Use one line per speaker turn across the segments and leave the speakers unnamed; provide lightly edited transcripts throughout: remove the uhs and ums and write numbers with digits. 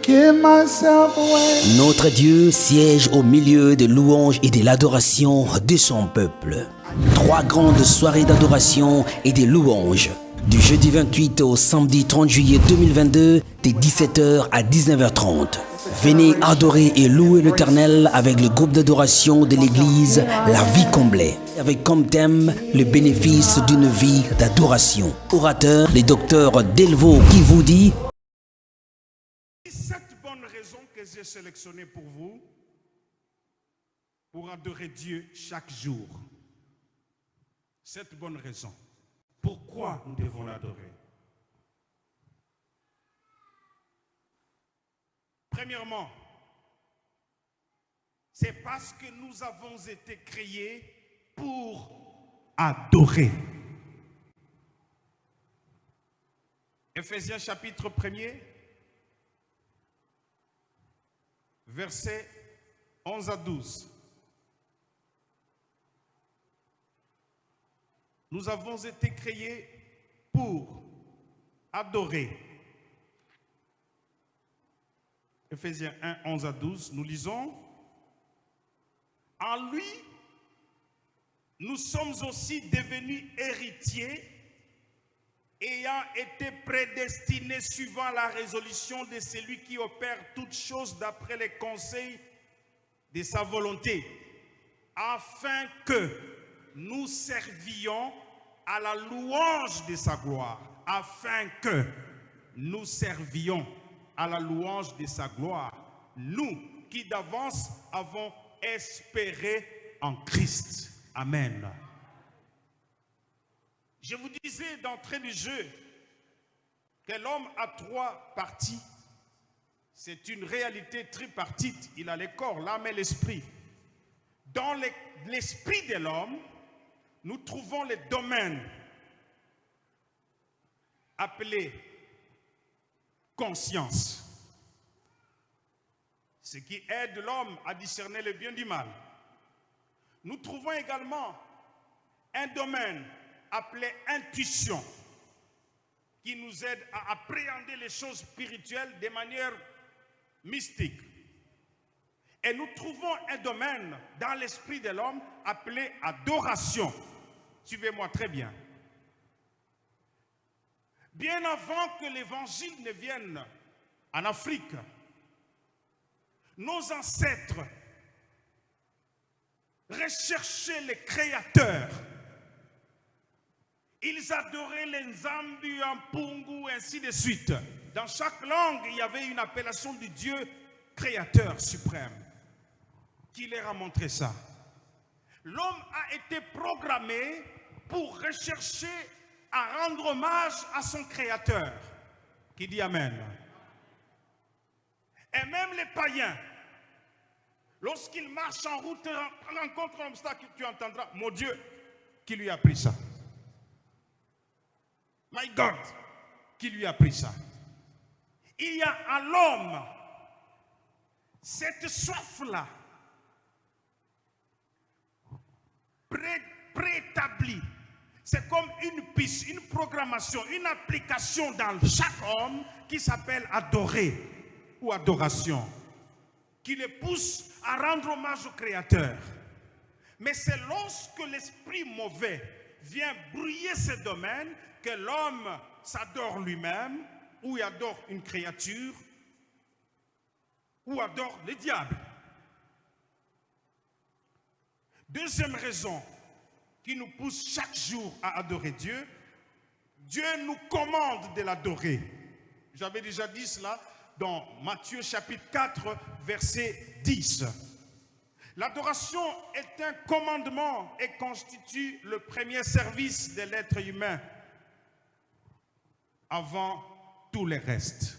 give myself away.
Notre Dieu siège au milieu de louanges et de l'adoration de son peuple. 3 grandes soirées d'adoration et de louanges. Du jeudi 28 au samedi 30 juillet 2022, de 17h à 19h30. Venez adorer et louer l'Éternel avec le groupe d'adoration de l'église La Vie Comblée. Avec comme thème le bénéfice d'une vie d'adoration. Orateur, le docteur Delvaux qui vous dit:
7 bonnes raisons que j'ai sélectionnées pour vous pour adorer Dieu chaque jour. 7 bonnes raisons. Pourquoi nous devons l'adorer? Premièrement, c'est parce que nous avons été créés pour adorer. Éphésiens chapitre 1er, versets 11 à 12. Nous avons été créés pour adorer. Éphésiens 1, 11 à 12, nous lisons: en lui, nous sommes aussi devenus héritiers, ayant été prédestinés suivant la résolution de celui qui opère toutes choses d'après les conseils de sa volonté, afin que nous servions à la louange de sa gloire. Afin que nous servions à la louange de sa gloire. Nous qui d'avance avons espéré en Christ. Amen. Je vous disais d'entrée du jeu que l'homme a 3 parties. C'est une réalité tripartite. Il a le corps, l'âme et l'esprit. Dans l'esprit de l'homme, nous trouvons les domaines appelés conscience, ce qui aide l'homme à discerner le bien du mal. Nous trouvons également un domaine appelé intuition, qui nous aide à appréhender les choses spirituelles de manière mystique. Et nous trouvons un domaine dans l'esprit de l'homme appelé adoration. Suivez-moi très bien. Bien avant que l'évangile ne vienne en Afrique, nos ancêtres recherchaient les créateurs. Ils adoraient les Nzambi, Mpungu, ainsi de suite. Dans chaque langue, il y avait une appellation du Dieu créateur suprême qui leur a montré ça. L'homme a été programmé pour rechercher à rendre hommage à son créateur, qui dit Amen. Et même les païens, lorsqu'ils marchent en route, rencontrent un obstacle, tu entendras: mon Dieu, qui lui a pris ça? My God, qui lui a pris ça? Il y a à l'homme cette soif-là, préétablie. C'est comme une piste, une programmation, une application dans chaque homme qui s'appelle adorer ou adoration, qui le pousse à rendre hommage au Créateur. Mais c'est lorsque l'esprit mauvais vient brouiller ce domaine que l'homme s'adore lui-même, ou il adore une créature, ou adore le diable. Deuxième raison qui nous pousse chaque jour à adorer Dieu, Dieu nous commande de l'adorer. J'avais déjà dit cela dans Matthieu chapitre 4, verset 10. L'adoration est un commandement et constitue le premier service de l'être humain avant tout le reste.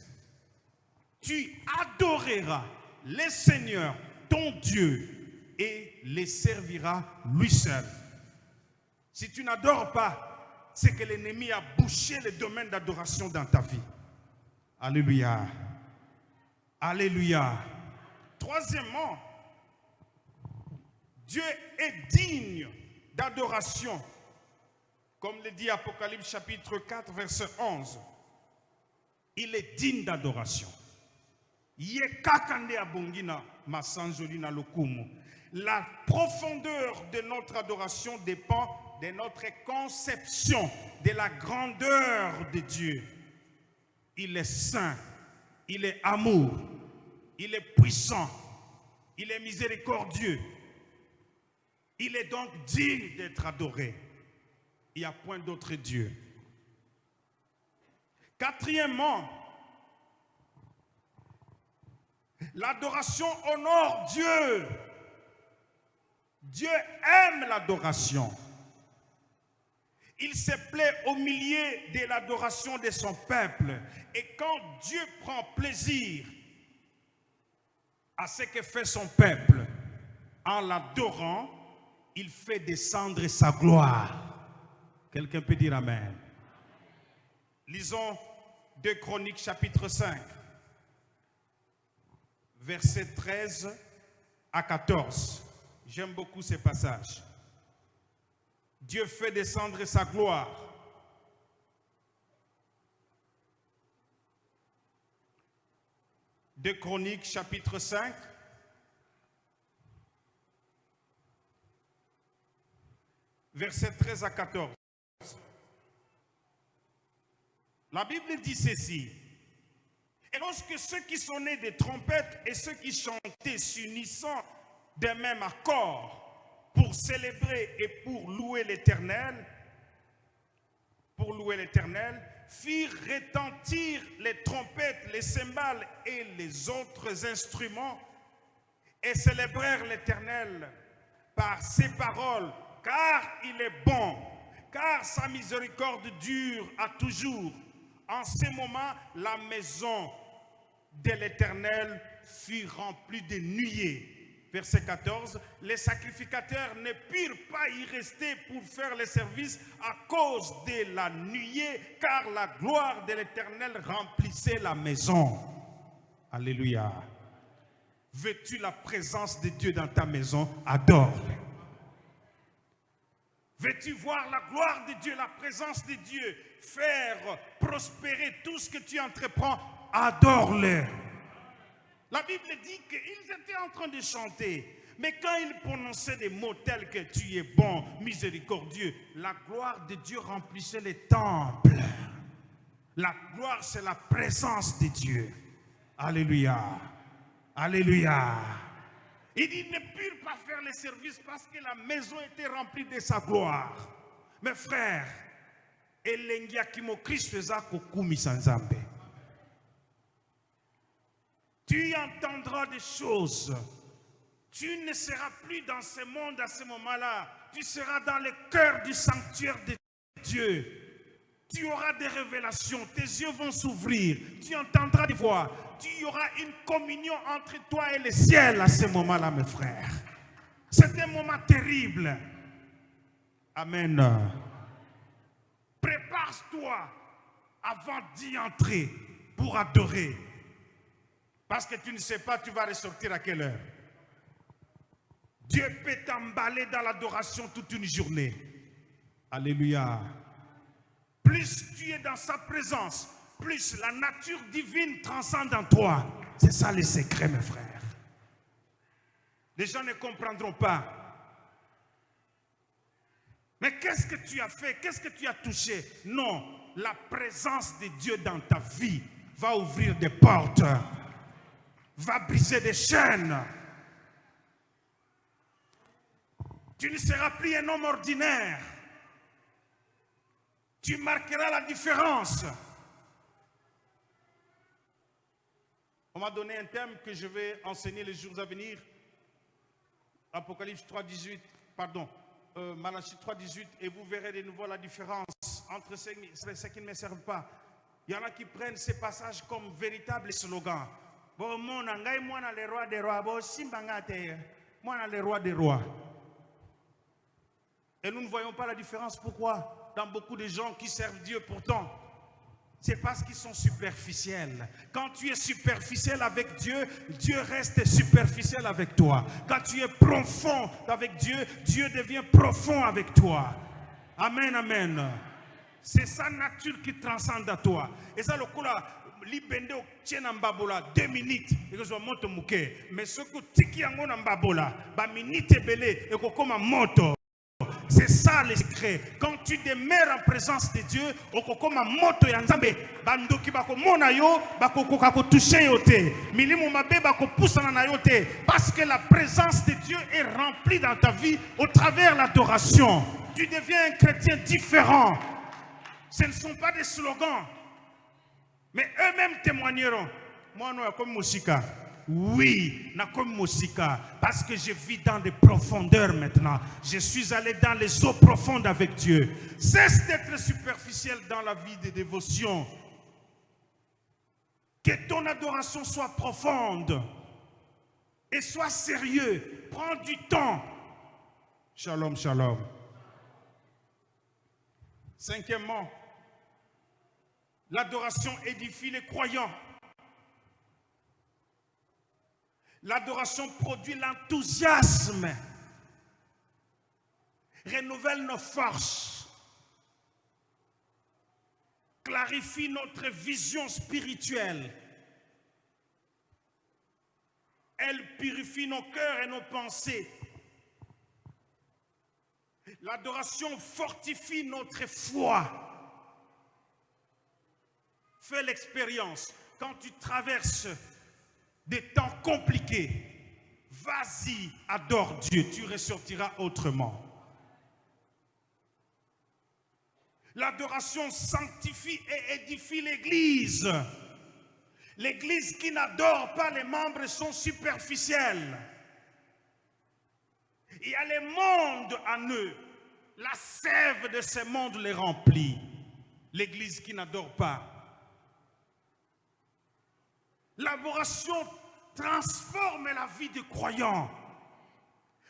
Tu adoreras le Seigneur, ton Dieu, et les serviras lui seul. Si tu n'adores pas, c'est que l'ennemi a bouché le domaine d'adoration dans ta vie. Alléluia. Alléluia. Troisièmement, Dieu est digne d'adoration. Comme le dit Apocalypse chapitre 4, verset 11. Il est digne d'adoration. La profondeur de notre adoration dépend de notre conception de la grandeur de Dieu. Il est saint, il est amour, il est puissant, il est miséricordieux. Il est donc digne d'être adoré. Il n'y a point d'autre Dieu. Quatrièmement, l'adoration honore Dieu. Dieu aime l'adoration. Il se plaît au milieu de l'adoration de son peuple. Et quand Dieu prend plaisir à ce que fait son peuple, en l'adorant, il fait descendre sa gloire. Quelqu'un peut dire Amen. Lisons 2 Chroniques chapitre 5, versets 13 à 14. J'aime beaucoup ces passages. Dieu fait descendre sa gloire. Deux Chroniques, chapitre 5. Versets 13 à 14. La Bible dit ceci. Et lorsque ceux qui sonnaient des trompettes et ceux qui chantaient s'unissant d'un même accord pour célébrer et pour louer l'Éternel, firent retentir les trompettes, les cymbales et les autres instruments et célébrèrent l'Éternel par ces paroles, car il est bon, car sa miséricorde dure à toujours. En ce moment, la maison de l'Éternel fut remplie de nuées. Verset 14, les sacrificateurs ne purent pas y rester pour faire le service à cause de la nuée, car la gloire de l'Éternel remplissait la maison. Alléluia. Veux-tu la présence de Dieu dans ta maison? Adore-le. Veux-tu voir la gloire de Dieu, la présence de Dieu, faire prospérer tout ce que tu entreprends? Adore-le. La Bible dit qu'ils étaient en train de chanter, mais quand ils prononçaient des mots tels que tu es bon, miséricordieux, la gloire de Dieu remplissait les temples. La gloire, c'est la présence de Dieu. Alléluia. Alléluia. Il dit, ils ne purent pas faire les services parce que la maison était remplie de sa gloire. Mes frères, elengia kimo Christ eza kokumisa Nzambe. Tu entendras des choses. Tu ne seras plus dans ce monde à ce moment-là. Tu seras dans le cœur du sanctuaire de Dieu. Tu auras des révélations. Tes yeux vont s'ouvrir. Tu entendras des voix. Tu auras une communion entre toi et le ciel à ce moment-là, mes frères. C'est un moment terrible. Amen. Prépare-toi avant d'y entrer pour adorer. Parce que tu ne sais pas, tu vas ressortir à quelle heure. Dieu peut t'emballer dans l'adoration toute une journée. Alléluia. Plus tu es dans sa présence, plus la nature divine transcende en toi. C'est ça le secret, mes frères. Les gens ne comprendront pas. Mais qu'est-ce que tu as fait? Qu'est-ce que tu as touché? Non, la présence de Dieu dans ta vie va ouvrir des portes. Va briser des chaînes. Tu ne seras plus un homme ordinaire. Tu marqueras la différence. On m'a donné un thème que je vais enseigner les jours à venir. Apocalypse 3.18, pardon, Malachie 3.18, et vous verrez de nouveau la différence entre ceux qui ne me servent pas. Il y en a qui prennent ces passages comme véritables slogans. Bon, moi, le roi des rois, moi, le roi des rois. Et nous ne voyons pas la différence. Pourquoi? Dans beaucoup de gens qui servent Dieu pourtant, c'est parce qu'ils sont superficiels. Quand tu es superficiel avec Dieu, Dieu reste superficiel avec toi. Quand tu es profond avec Dieu, Dieu devient profond avec toi. Amen, amen. C'est sa nature qui transcende à toi. Et ça, le coup là, libende oktiena mbabola 2 minutes ekozwa moto muke mais soki otiki yango na mbabola ba minute ebele ekokoma moto. C'est ça le secret. Quand tu demeures en présence de Dieu, okokoma moto ya Nzambe, bandoki bako mona yo, bako kokako toucher yo te. Milimu mabe bako poussana na yo te, parce que la présence de Dieu est remplie dans ta vie au travers l'adoration. Tu deviens un chrétien différent. Ce ne sont pas des slogans, mais eux-mêmes témoigneront. Moi, non, comme Moussika. Oui, comme Moussika, parce que je vis dans des profondeurs maintenant. Je suis allé dans les eaux profondes avec Dieu. Cesse d'être superficiel dans la vie de dévotion. Que ton adoration soit profonde et sois sérieux. Prends du temps. Shalom, shalom. Cinquièmement, l'adoration édifie les croyants. L'adoration produit l'enthousiasme, renouvelle nos forces, clarifie notre vision spirituelle. Elle purifie nos cœurs et nos pensées. L'adoration fortifie notre foi. Fais l'expérience. Quand tu traverses des temps compliqués, vas-y, adore Dieu, tu ressortiras autrement. L'adoration sanctifie et édifie l'Église. L'Église qui n'adore pas, les membres sont superficiels. Il y a les mondes en eux. La sève de ces mondes les remplit. L'Église qui n'adore pas. L'adoration transforme la vie du croyant.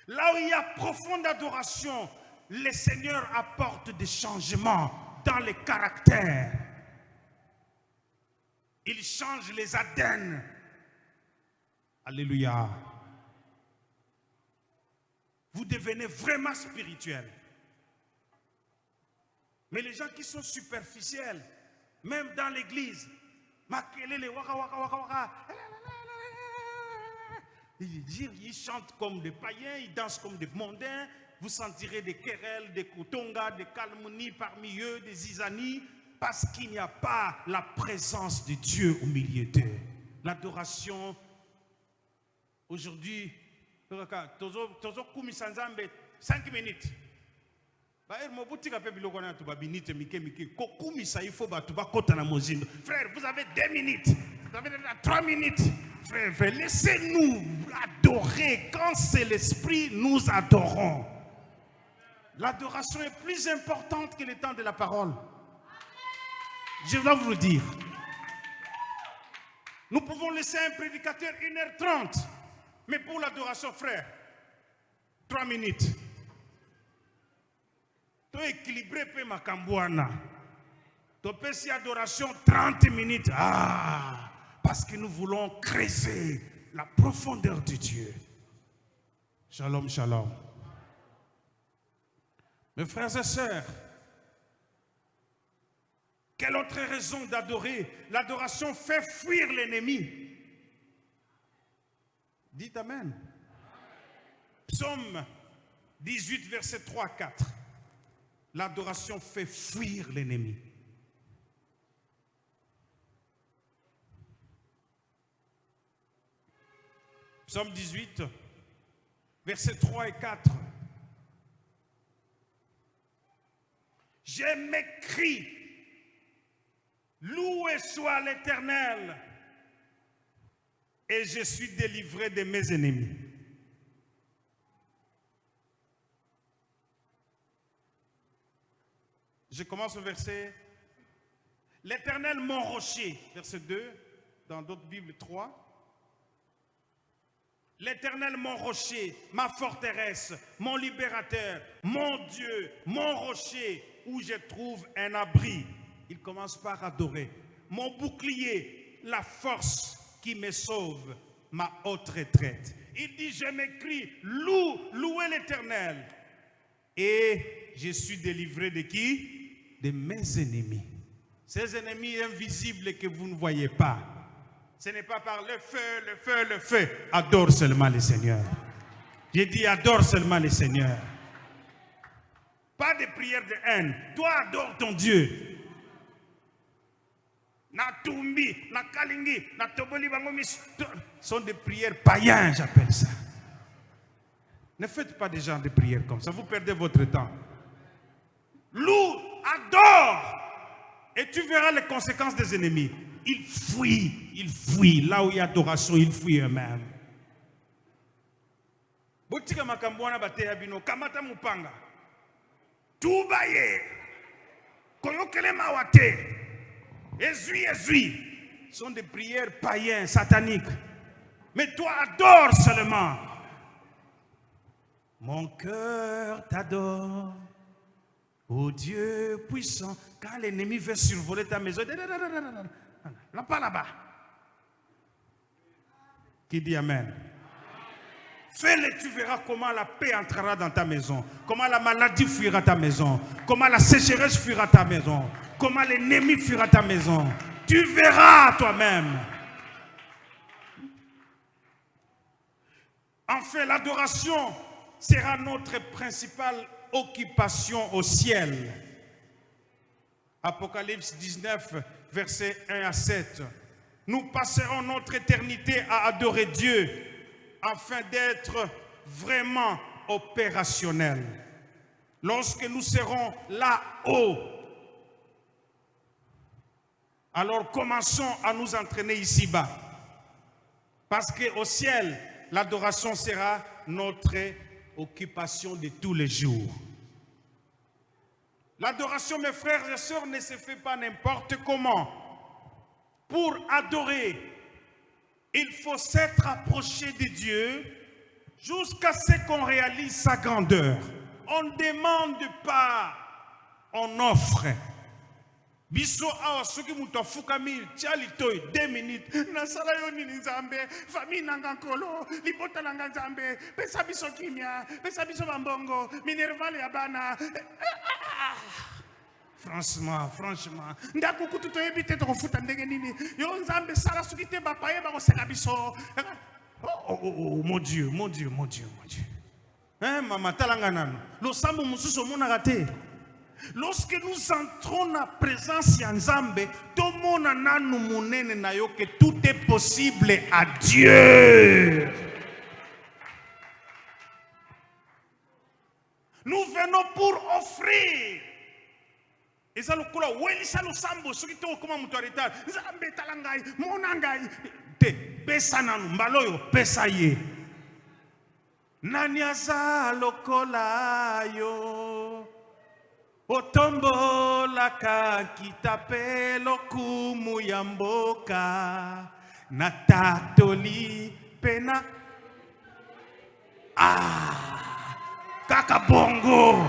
Là où il y a profonde adoration, le Seigneur apporte des changements dans les caractères. Il change les ADN. Alléluia. Vous devenez vraiment spirituel. Mais les gens qui sont superficiels, même dans l'église, ils chantent comme des païens, ils dansent comme des mondains. Vous sentirez des querelles, des Koutonga, des Kalmouni parmi eux, des Isani, parce qu'il n'y a pas la présence de Dieu au milieu d'eux. L'adoration, aujourd'hui, 5 minutes. Frère, vous avez 2 minutes, vous avez 3 minutes. Frère, laissez-nous adorer. Quand c'est l'esprit, nous adorons. L'adoration est plus importante que le temps de la parole. Je dois vous le dire. Nous pouvons laisser un prédicateur 1h30, mais pour l'adoration, frère, 3 minutes. Tu équilibré pe makambouana. Tu peux si adoration 30 minutes. Ah, parce que nous voulons creuser la profondeur de Dieu. Shalom, shalom. Mes frères et sœurs, quelle autre raison d'adorer? L'adoration fait fuir l'ennemi. Dites Amen. Psaume 18, verset 3 à 4. L'adoration fait fuir l'ennemi. Psaume 18, versets 3 et 4. Je m'écrie, loué soit l'Éternel, et je suis délivré de mes ennemis. Je commence au verset. L'Éternel, mon rocher, verset 2, dans d'autres Bibles 3. L'Éternel, mon rocher, ma forteresse, mon libérateur, mon Dieu, mon rocher, où je trouve un abri. Il commence par adorer. Mon bouclier, la force qui me sauve, ma haute retraite. Il dit, je m'écris, louez l'Éternel. Et je suis délivré de qui? De mes ennemis. Ces ennemis invisibles que vous ne voyez pas. Ce n'est pas par le feu, le feu, le feu. Adore seulement le Seigneur. J'ai dit adore seulement le Seigneur. Pas de prière de haine. Toi adore ton Dieu. Na tumbi, na kalingi, na toboli bangomi sont des prières païennes, j'appelle ça. Ne faites pas des genres de prières comme ça, vous perdez votre temps. Loue, adore, et tu verras les conséquences des ennemis. Ils fuient. Là où il y a adoration, ils fuient eux-mêmes. Botika makambwana bateya bino, kamata mupanga. Tubaye, koyokele mawate. Ezui, sont des prières païennes, sataniques. Mais toi, adore seulement. Mon cœur t'adore, ô Dieu puissant. Quand l'ennemi veut survoler ta maison, là-bas. Qui dit Amen? Fais-le, tu verras comment la paix entrera dans ta maison, comment la maladie fuira ta maison, comment la sécheresse fuira ta maison, comment l'ennemi fuira ta maison. Tu verras toi-même. Enfin, l'adoration sera notre principale occupation au ciel. Apocalypse 19, versets 1 à 7. Nous passerons notre éternité à adorer Dieu afin d'être vraiment opérationnels. Lorsque nous serons là-haut, alors commençons à nous entraîner ici-bas. Parce qu'au ciel, l'adoration sera notre occupation de tous les jours. L'adoration, mes frères et sœurs, ne se fait pas n'importe comment. Pour adorer, il faut s'être approché de Dieu jusqu'à ce qu'on réalise sa grandeur. On ne demande pas, on offre. Biso awa soki muto afukami tiali toy 2 minutes nasala yo nini nzambe famille nanga nkolo libota nanga nzambe pesa biso kimia pesa biso bambongo minerval ya bana. Franchement ndako kutu toyebi te tokofuta ndenge nini yo nzambe sala soki te bapaye bakoseka biso. Oh mon Dieu. Hein mama talanga nano losambo mususu omonaka te. Lorsque nous entrons dans la présence de Nzambe, tout le monde a nous que tout est possible à Dieu. Nous venons pour offrir. Et ça, le coula, oui, ça nous semble, ce qui est comme un autoritaire. Nzambe talangai, monangai, te, pesananu, mbaloyo, pesaye. Nanyaza lokola yo. Otombola kakitape lokumu ya mboka natatoli pena kaka bongo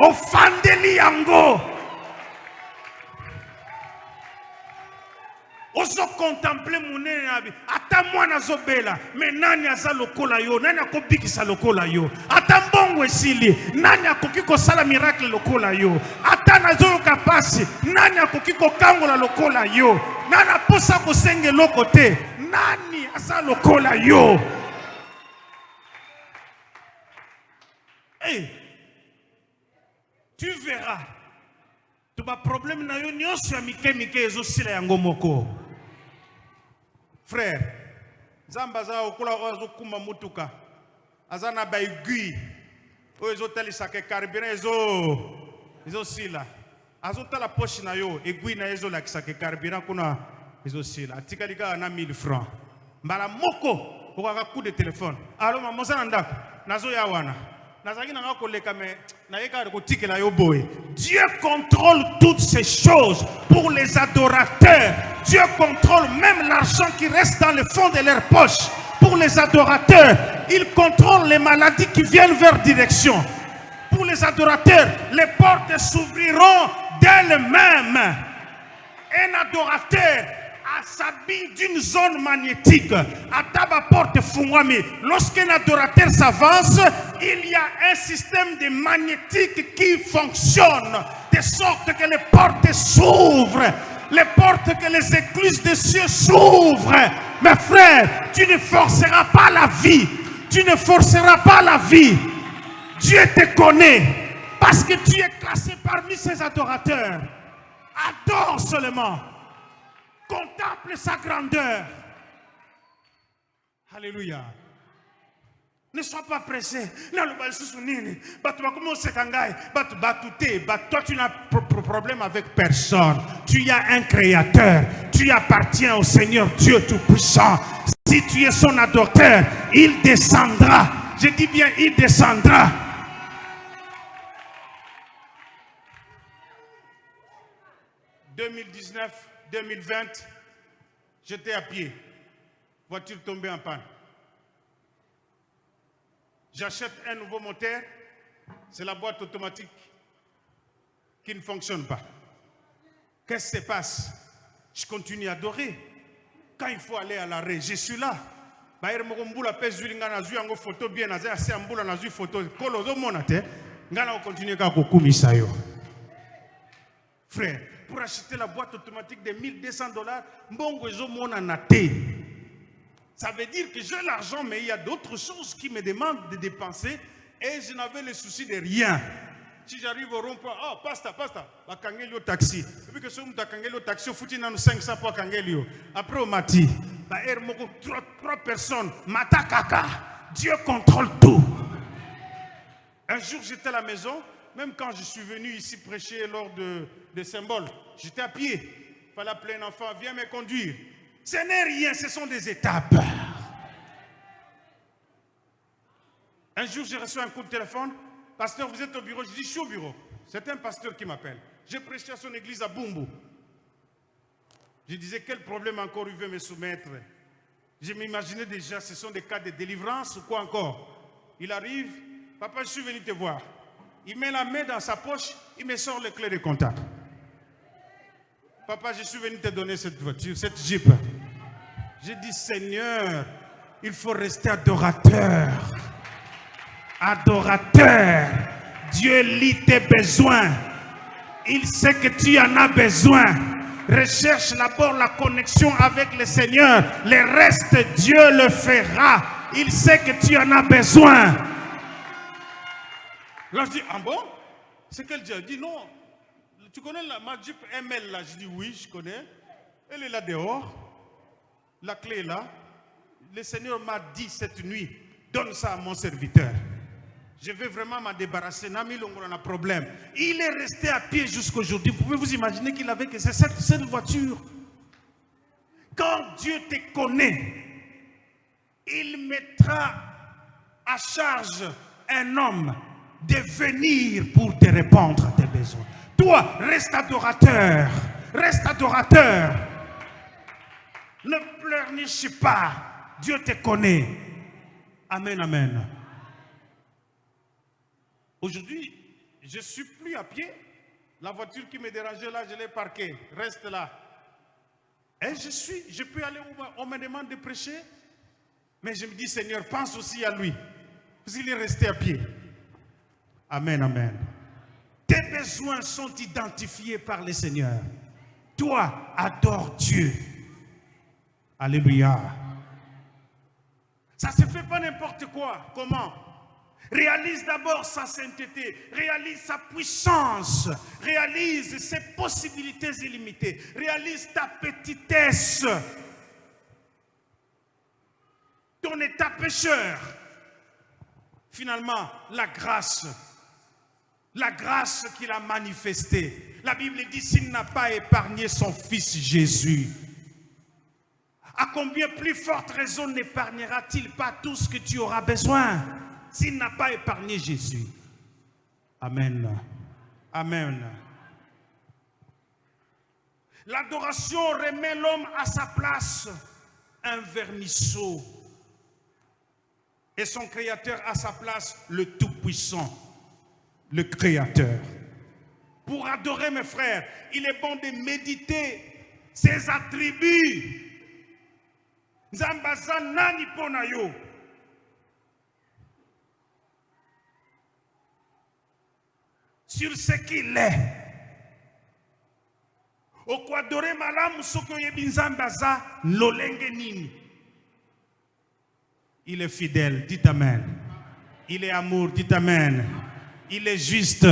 ofandeli yango oso contempler monene nabi ata mwana zobela mais nani aza lokola yo nani akobikisa lokola yo ata mbongo esili nani akoki kosala miracle lokola yo ata nazoyoka pasi nani akoki kokangola lokola yo nani aposa kosenge loko te nani aza lokola yo. Hey, tu verras tu ba problème na yo nyonso ya mike ezosila yango moko. Frère, Zamba za okula ozokumba mutuka azana ba aiguille o ezotalisa ke carburant ezosila azotala poche na yo aiguille na ezolakisa ke carburant kuna ezosila atikalika na 1000 francs mbala moko okaka coup de téléphone alo mamosa ndako nazo ya wana. Dieu contrôle toutes ces choses pour les adorateurs. Dieu contrôle même l'argent qui reste dans le fond de leur poche. Pour les adorateurs, il contrôle les maladies qui viennent vers direction. Pour les adorateurs, les portes s'ouvriront d'elles-mêmes. Un adorateur s'habille d'une zone magnétique. À taba porte fungwami. Lorsqu'un adorateur s'avance, il y a un système de magnétique qui fonctionne. de sorte que les portes s'ouvrent, les portes que les écluses des cieux s'ouvrent. Mes frères, tu ne forceras pas la vie, tu ne forceras pas la vie. Dieu te connaît parce que tu es classé parmi ses adorateurs. Adore seulement, contemple sa grandeur. Alléluia. Ne sois pas pressé. Toi, tu n'as problème avec personne. Tu as un créateur. Tu appartiens au Seigneur Dieu Tout-Puissant. Si tu es son adorateur, il descendra. Je dis bien, il descendra. « 2019-2020, j'étais à pied. Voiture tombée en panne. J'achète un nouveau moteur, c'est la boîte automatique qui ne fonctionne pas. Qu'est-ce qui se passe? Je continue à adorer. Quand il faut aller à l'arrêt, je suis là. Frère, pour acheter la boîte automatique de $1200, ça veut dire que j'ai l'argent, mais il y a d'autres choses qui me demandent de dépenser et je n'avais le souci de rien. Si j'arrive au rond-point, oh, pasta, va kangelio taxi. Et puis que si on t'a kangelio taxi, faut qu'il y ait 500 pour kangelio. Après, on m'a dit, trois personnes, mata kaka, Dieu contrôle tout. Un jour, j'étais à la maison, même quand je suis venu ici prêcher lors de symboles, j'étais à pied. Il fallait appeler un enfant, viens me conduire. Ce n'est rien, ce sont des étapes. Un jour, j'ai reçu un coup de téléphone. Pasteur, vous êtes au bureau? Je dis, je suis au bureau. C'est un pasteur qui m'appelle. J'ai prêché à son église à Bumbu. Je disais, quel problème encore il veut me soumettre? Je m'imaginais déjà, ce sont des cas de délivrance ou quoi encore. Il arrive, papa, je suis venu te voir. Il met la main dans sa poche, il me sort les clés de contact. Papa, je suis venu te donner cette voiture, cette Jeep. J'ai dit, Seigneur, il faut rester adorateur. Adorateur. Dieu lit tes besoins. Il sait que tu en as besoin. Recherche d'abord la connexion avec le Seigneur. Le reste, Dieu le fera. Il sait que tu en as besoin. Là, je dis, ah bon? C'est quel Dieu? Il dit, non. Tu connais ma Jeep ML là? Je dis, oui, je connais. Elle est là dehors. La clé est là. Le Seigneur m'a dit cette nuit, donne ça à mon serviteur. Je vais vraiment m'en débarrasser. Nami Longo a un problème. Il est resté à pied jusqu'aujourd'hui. Vous pouvez vous imaginer qu'il avait que c'est cette voiture. Quand Dieu te connaît, il mettra à charge un homme de venir pour te répondre à tes besoins. Toi, reste adorateur. Reste adorateur. Ne pleurniche pas. Dieu te connaît. Amen, amen. Aujourd'hui, je ne suis plus à pied. La voiture qui me dérangeait là, je l'ai parquée. Reste là. Et je peux aller où on me demande de prêcher. Mais je me dis, Seigneur, pense aussi à lui. Parce qu'il est resté à pied. Amen, amen. Tes besoins sont identifiés par le Seigneur. Toi, adore Dieu. Alléluia. Ça ne se fait pas n'importe quoi. Comment? Réalise d'abord sa sainteté, réalise sa puissance, réalise ses possibilités illimitées, réalise ta petitesse, ton état pécheur. Finalement, la grâce qu'il a manifestée. La Bible dit, s'il n'a pas épargné son fils Jésus, à combien plus forte raison n'épargnera-t-il pas tout ce que tu auras besoin? S'il n'a pas épargné Jésus. Amen. Amen. L'adoration remet l'homme à sa place, un vermisseau. Et son créateur à sa place, le Tout-Puissant, le Créateur. Pour adorer mes frères, il est bon de méditer ses attributs. Nzambaza nani pona yo. Sur ce qu'il est, Okwadore malamu soko yebinzamba za lolenge nini. Il est fidèle, dites amen. Il est amour, dites amen. Il est juste,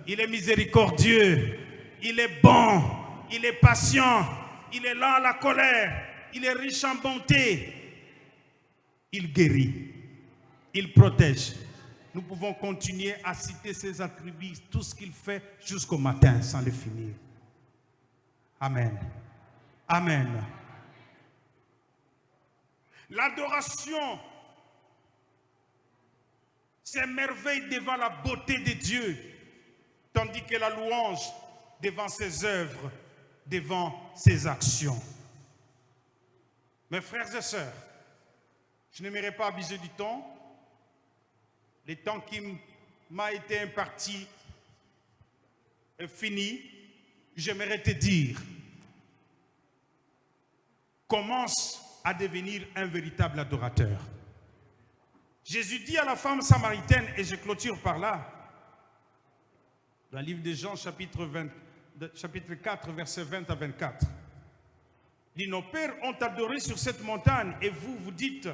il est miséricordieux, il est bon, il est patient, il est lent à la colère, il est riche en bonté. Il guérit, il protège. Nous pouvons continuer à citer ses attributs, tout ce qu'il fait jusqu'au matin sans le finir. Amen. Amen. L'adoration s'émerveille devant la beauté de Dieu, tandis que la louange devant ses œuvres, devant ses actions. Mes frères et sœurs, je n'aimerais pas abuser du temps. Le temps qui m'a été imparti est fini. J'aimerais te dire, commence à devenir un véritable adorateur. Jésus dit à la femme samaritaine, et je clôture par là, dans le livre de Jean, chapitre 4, versets 20 à 24. Il dit, nos pères ont adoré sur cette montagne, et vous, vous dites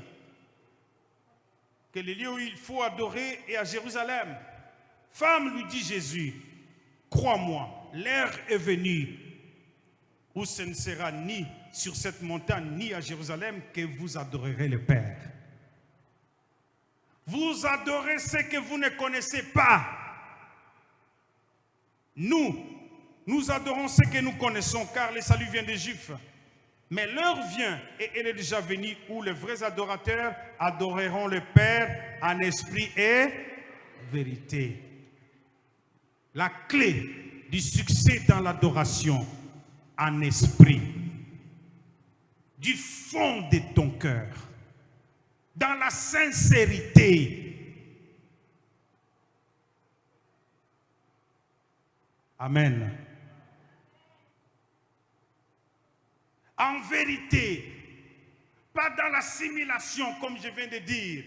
que le lieu où il faut adorer est à Jérusalem. Femme, lui dit Jésus, crois-moi, l'heure est venue où ce ne sera ni sur cette montagne, ni à Jérusalem que vous adorerez le Père. Vous adorez ce que vous ne connaissez pas. Nous adorons ce que nous connaissons, car le salut vient des Juifs. Mais l'heure vient, et elle est déjà venue, où les vrais adorateurs adoreront le Père en esprit et vérité. La clé du succès dans l'adoration en esprit, du fond de ton cœur, dans la sincérité. Amen. En vérité, pas dans l'assimilation comme je viens de dire.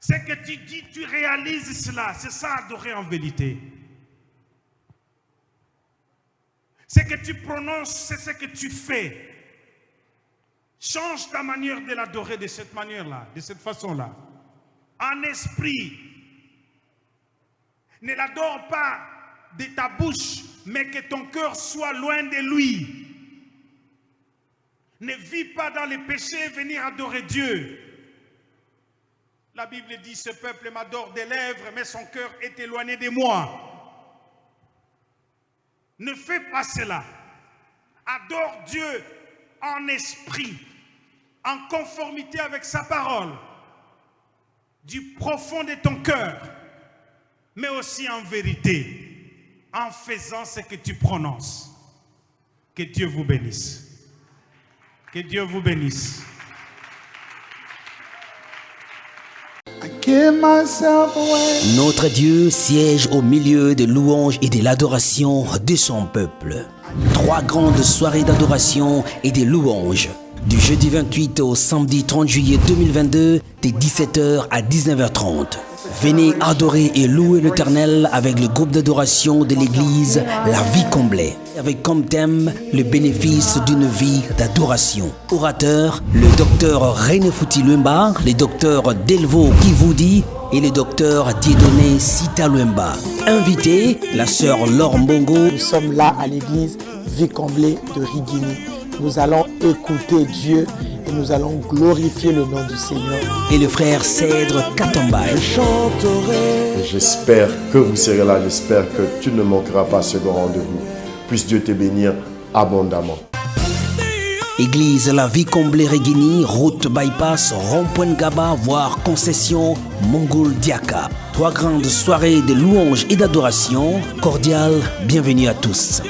Ce que tu dis, tu réalises cela, c'est ça adorer en vérité. Ce que tu prononces, c'est ce que tu fais. Change ta manière de l'adorer de cette manière-là, de cette façon-là. En esprit. Ne l'adore pas de ta bouche, mais que ton cœur soit loin de lui. Ne vis pas dans les péchés et venir adorer Dieu. La Bible dit, ce peuple m'adore des lèvres, mais son cœur est éloigné de moi. Ne fais pas cela. Adore Dieu en esprit, en conformité avec sa parole, du profond de ton cœur, mais aussi en vérité, en faisant ce que tu prononces. Que Dieu vous bénisse. Que Dieu vous bénisse.
I give myself away.
Notre Dieu siège au milieu de louanges et de l'adoration de son peuple. 3 grandes soirées d'adoration et de louanges, du jeudi 28 au samedi 30 juillet 2022, de 17h à 19h30. Venez adorer et louer l'Éternel avec le groupe d'adoration de l'église La Vie Comblée, avec comme thème le bénéfice d'une vie d'adoration. Orateur, le docteur René Fouti-Lumba, le docteur Delvaux Kivoudi et le docteur Dieudonné Sita-Lumba. Invité, la sœur Laure Mbongo.
Nous sommes là à l'église Vie Comblée de Rigini. Nous allons écouter Dieu et nous allons glorifier le nom du Seigneur.
Et le frère Cèdre Katambaye.
J'espère que vous serez là, j'espère que tu ne manqueras pas ce grand rendez-vous. Puisse Dieu te bénir abondamment.
Église La Vie Comblée Rigini, route bypass, rond-point Gaba, voire concession Mongol Diaka. 3 grandes soirées de louanges et d'adoration. Cordial, bienvenue à tous.